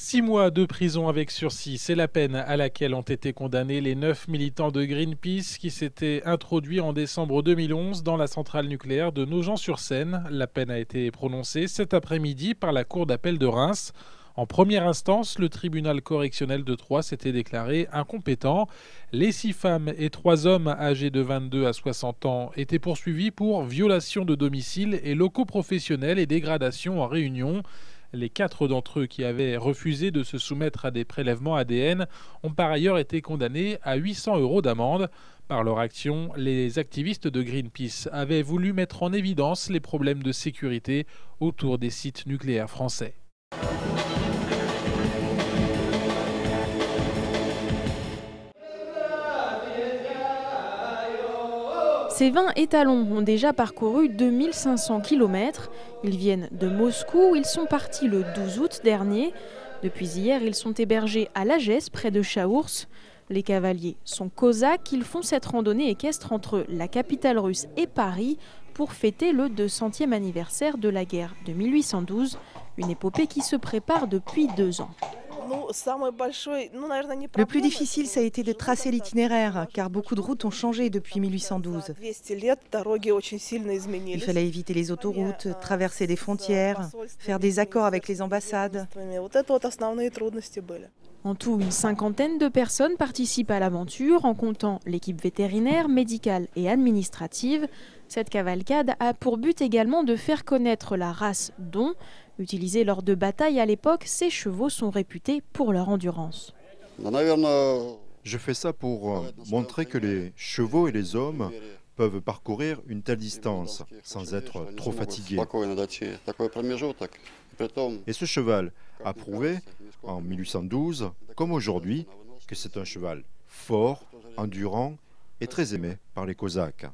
6 mois de prison avec sursis, c'est la peine à laquelle ont été condamnés les 9 militants de Greenpeace qui s'étaient introduits en décembre 2011 dans la centrale nucléaire de Nogent-sur-Seine. La peine a été prononcée cet après-midi par la cour d'appel de Reims. En première instance, le tribunal correctionnel de Troyes s'était déclaré incompétent. Les 6 femmes et 3 hommes âgés de 22 à 60 ans étaient poursuivis pour violation de domicile et locaux professionnels et dégradation en réunion. Les 4 d'entre eux qui avaient refusé de se soumettre à des prélèvements ADN ont par ailleurs été condamnés à 800 € d'amende. Par leur action, les activistes de Greenpeace avaient voulu mettre en évidence les problèmes de sécurité autour des sites nucléaires français. Ces 20 étalons ont déjà parcouru 2500 km. Ils viennent de Moscou, ils sont partis le 12 août dernier. Depuis hier, ils sont hébergés à Lagesse, près de Chaours. Les cavaliers sont cosaques, ils font cette randonnée équestre entre la capitale russe et Paris pour fêter le 200e anniversaire de la guerre de 1812, une épopée qui se prépare depuis 2 ans. Le plus difficile, ça a été de tracer l'itinéraire, car beaucoup de routes ont changé depuis 1812. Il fallait éviter les autoroutes, traverser des frontières, faire des accords avec les ambassades. En tout, une 50aine de personnes participent à l'aventure, en comptant l'équipe vétérinaire, médicale et administrative. Cette cavalcade a pour but également de faire connaître la race Don. Utilisés lors de batailles à l'époque, ces chevaux sont réputés pour leur endurance. Je fais ça pour montrer que les chevaux et les hommes peuvent parcourir une telle distance sans être trop fatigués. Et ce cheval a prouvé, en 1812, comme aujourd'hui, que c'est un cheval fort, endurant et très aimé par les Cosaques.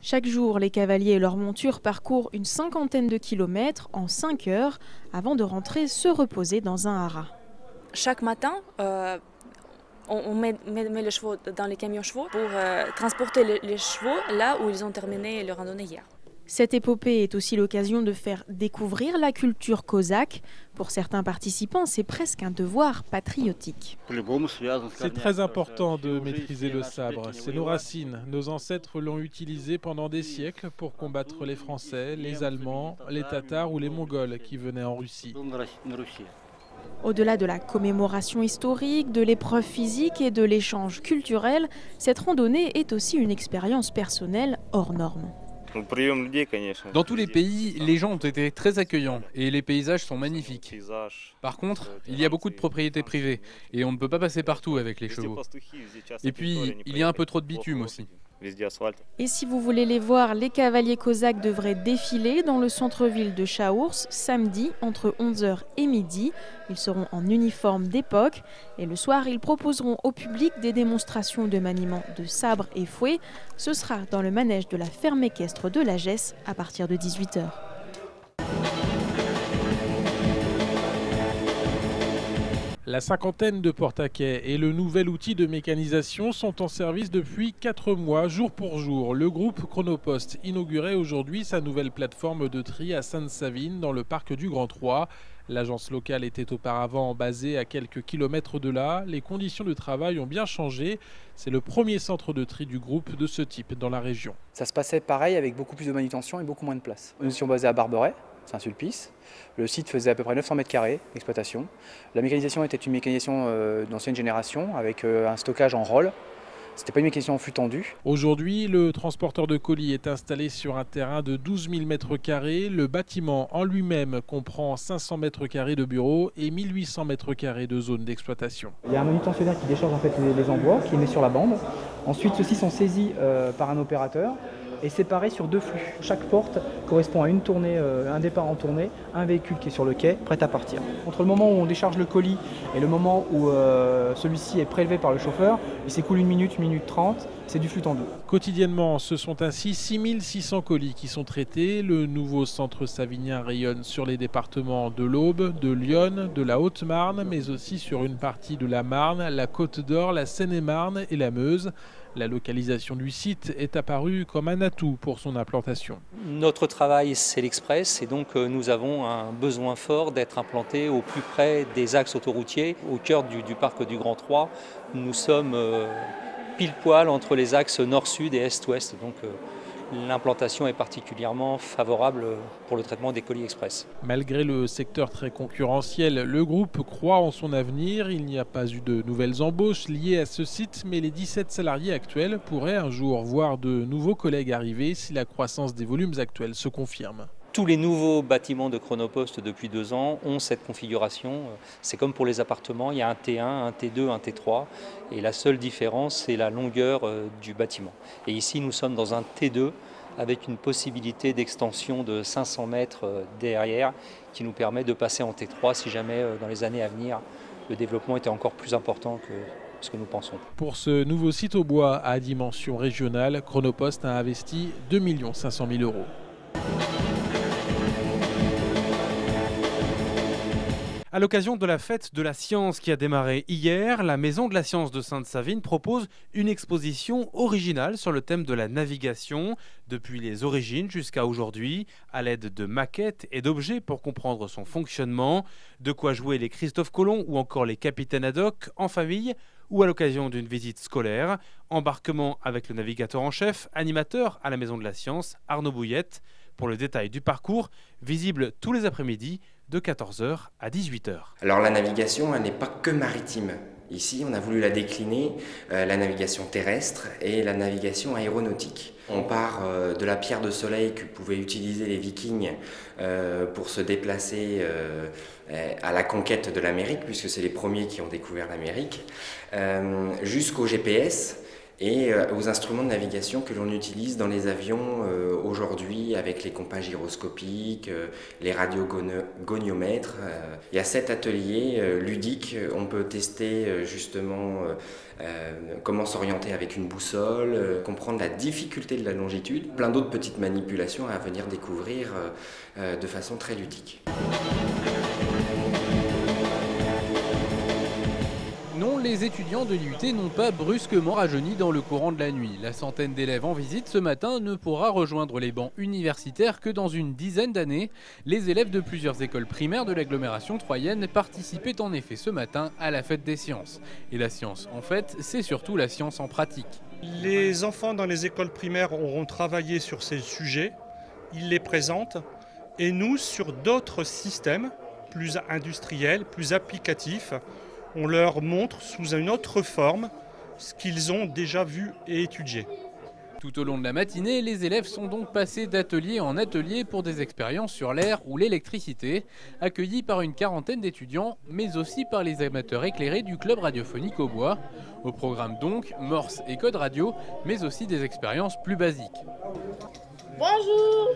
Chaque jour, les cavaliers et leurs montures parcourent une 50aine de kilomètres en 5 heures avant de rentrer se reposer dans un haras. Chaque matin, on met les chevaux dans les camions chevaux pour transporter les chevaux là où ils ont terminé leur randonnée hier. Cette épopée est aussi l'occasion de faire découvrir la culture cosaque. Pour certains participants, c'est presque un devoir patriotique. C'est très important de maîtriser le sabre. C'est nos racines. Nos ancêtres l'ont utilisé pendant des siècles pour combattre les Français, les Allemands, les Tatars ou les Mongols qui venaient en Russie. Au-delà de la commémoration historique, de l'épreuve physique et de l'échange culturel, cette randonnée est aussi une expérience personnelle hors norme. Dans tous les pays, les gens ont été très accueillants et les paysages sont magnifiques. Par contre, il y a beaucoup de propriétés privées et on ne peut pas passer partout avec les chevaux. Et puis, il y a un peu trop de bitume aussi. Et si vous voulez les voir, les cavaliers cosaques devraient défiler dans le centre-ville de Chaours samedi entre 11h et midi. Ils seront en uniforme d'époque et le soir, ils proposeront au public des démonstrations de maniement de sabre et fouet. Ce sera dans le manège de la ferme équestre de Lagesse à partir de 18h. La 50aine de porte-à-quai et le nouvel outil de mécanisation sont en service depuis 4 mois, jour pour jour. Le groupe Chronopost inaugurait aujourd'hui sa nouvelle plateforme de tri à Sainte-Savine, dans le parc du Grand Troyes. L'agence locale était auparavant basée à quelques kilomètres de là. Les conditions de travail ont bien changé. C'est le premier centre de tri du groupe de ce type dans la région. Ça se passait pareil avec beaucoup plus de manutention et beaucoup moins de place. Nous étions basés à Barberet. Saint-Sulpice. Le site faisait à peu près 900 m² d'exploitation. La mécanisation était une mécanisation d'ancienne génération avec un stockage en rôle. Ce n'était pas une mécanisation en flux tendu. Aujourd'hui, le transporteur de colis est installé sur un terrain de 12 000 m². Le bâtiment en lui-même comprend 500 m² de bureaux et 1800 m² de zone d'exploitation. Il y a un manutentionnaire qui décharge en fait les envois, qui met sur la bande. Ensuite, ceux-ci sont saisis par un opérateur et séparés sur 2 flux. Chaque porte correspond à une tournée, un départ en tournée, un véhicule qui est sur le quai, prêt à partir. Entre le moment où on décharge le colis et le moment où celui-ci est prélevé par le chauffeur, il s'écoule 1 minute 30, c'est du flux tendu. Quotidiennement, ce sont ainsi 6600 colis qui sont traités. Le nouveau centre savinien rayonne sur les départements de l'Aube, de l'Yonne, de la Haute-Marne, mais aussi sur une partie de la Marne, la Côte d'Or, la Seine-et-Marne et la Meuse. La localisation du site est apparue comme un atout pour son implantation. Notre travail, c'est l'Express et donc nous avons un besoin fort d'être implantés au plus près des axes autoroutiers, au cœur du parc du Grand 3. Nous sommes pile poil entre les axes nord-sud et est-ouest. Donc l'implantation est particulièrement favorable pour le traitement des colis express. Malgré le secteur très concurrentiel, le groupe croit en son avenir. Il n'y a pas eu de nouvelles embauches liées à ce site, mais les 17 salariés actuels pourraient un jour voir de nouveaux collègues arriver si la croissance des volumes actuels se confirme. Tous les nouveaux bâtiments de Chronopost depuis 2 ans ont cette configuration. C'est comme pour les appartements, il y a un T1, un T2, un T3 et la seule différence c'est la longueur du bâtiment. Et ici nous sommes dans un T2 avec une possibilité d'extension de 500 mètres derrière qui nous permet de passer en T3 si jamais dans les années à venir le développement était encore plus important que ce que nous pensons. Pour ce nouveau site au bois à dimension régionale, Chronopost a investi 2 500 000 €. À l'occasion de la fête de la science qui a démarré hier, la Maison de la Science de Sainte-Savine propose une exposition originale sur le thème de la navigation, depuis les origines jusqu'à aujourd'hui, à l'aide de maquettes et d'objets pour comprendre son fonctionnement, de quoi jouer les Christophe Colomb ou encore les capitaines Haddock en famille ou à l'occasion d'une visite scolaire. Embarquement avec le navigateur en chef, animateur à la Maison de la Science, Arnaud Bouillette, pour le détail du parcours, visible tous les après-midi de 14h à 18h. Alors la navigation, elle n'est pas que maritime. Ici, on a voulu la décliner, la navigation terrestre et la navigation aéronautique. On part de la pierre de soleil que pouvaient utiliser les Vikings pour se déplacer à la conquête de l'Amérique, puisque c'est les premiers qui ont découvert l'Amérique, jusqu'au GPS et aux instruments de navigation que l'on utilise dans les avions aujourd'hui avec les compas gyroscopiques, les radiogoniomètres. Il y a 7 ateliers ludiques, on peut tester justement comment s'orienter avec une boussole, comprendre la difficulté de la longitude, plein d'autres petites manipulations à venir découvrir de façon très ludique. Non, les étudiants de l'IUT n'ont pas brusquement rajeuni dans le courant de la nuit. La centaine d'élèves en visite ce matin ne pourra rejoindre les bancs universitaires que dans une dizaine d'années. Les élèves de plusieurs écoles primaires de l'agglomération troyenne participaient en effet ce matin à la fête des sciences. Et la science, en fait, c'est surtout la science en pratique. Les enfants dans les écoles primaires auront travaillé sur ces sujets, ils les présentent, et nous, sur d'autres systèmes plus industriels, plus applicatifs, on leur montre sous une autre forme ce qu'ils ont déjà vu et étudié. Tout au long de la matinée, les élèves sont donc passés d'atelier en atelier pour des expériences sur l'air ou l'électricité, accueillis par une quarantaine d'étudiants, mais aussi par les amateurs éclairés du club radiophonique au bois. Au programme donc, morse et code radio, mais aussi des expériences plus basiques. Bonjour.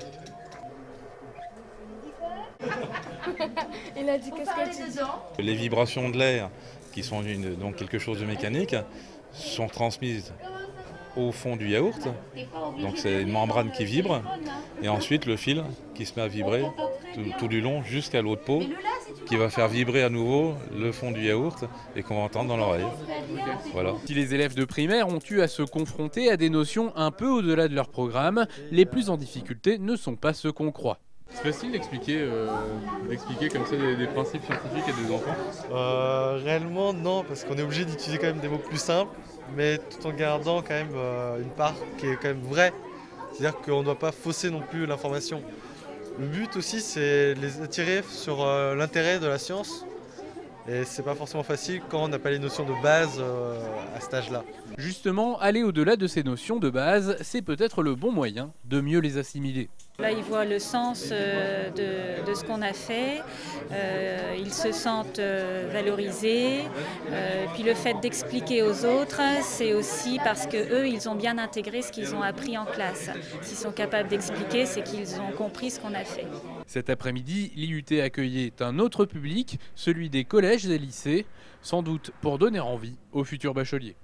Il a dit qu'est-ce que tu dis ? Les vibrations de l'air, qui sont donc quelque chose de mécanique, sont transmises au fond du yaourt. Donc c'est une membrane qui vibre et ensuite le fil qui se met à vibrer tout du long jusqu'à l'autre pot qui va faire vibrer à nouveau le fond du yaourt et qu'on va entendre dans l'oreille. Voilà. Si les élèves de primaire ont eu à se confronter à des notions un peu au-delà de leur programme, les plus en difficulté ne sont pas ceux qu'on croit. C'est facile d'expliquer comme ça des principes scientifiques à des enfants ? Réellement non, parce qu'on est obligé d'utiliser quand même des mots plus simples, mais tout en gardant quand même une part qui est quand même vraie. C'est-à-dire qu'on ne doit pas fausser non plus l'information. Le but aussi, c'est les attirer sur l'intérêt de la science. Et c'est pas forcément facile quand on n'a pas les notions de base à cet âge-là. Justement, aller au-delà de ces notions de base, c'est peut-être le bon moyen de mieux les assimiler. Là, ils voient le sens de ce qu'on a fait, ils se sentent valorisés. Puis le fait d'expliquer aux autres, c'est aussi parce qu'eux, ils ont bien intégré ce qu'ils ont appris en classe. S'ils sont capables d'expliquer, c'est qu'ils ont compris ce qu'on a fait. Cet après-midi, l'IUT accueillait un autre public, celui des collèges et lycées, sans doute pour donner envie aux futurs bacheliers.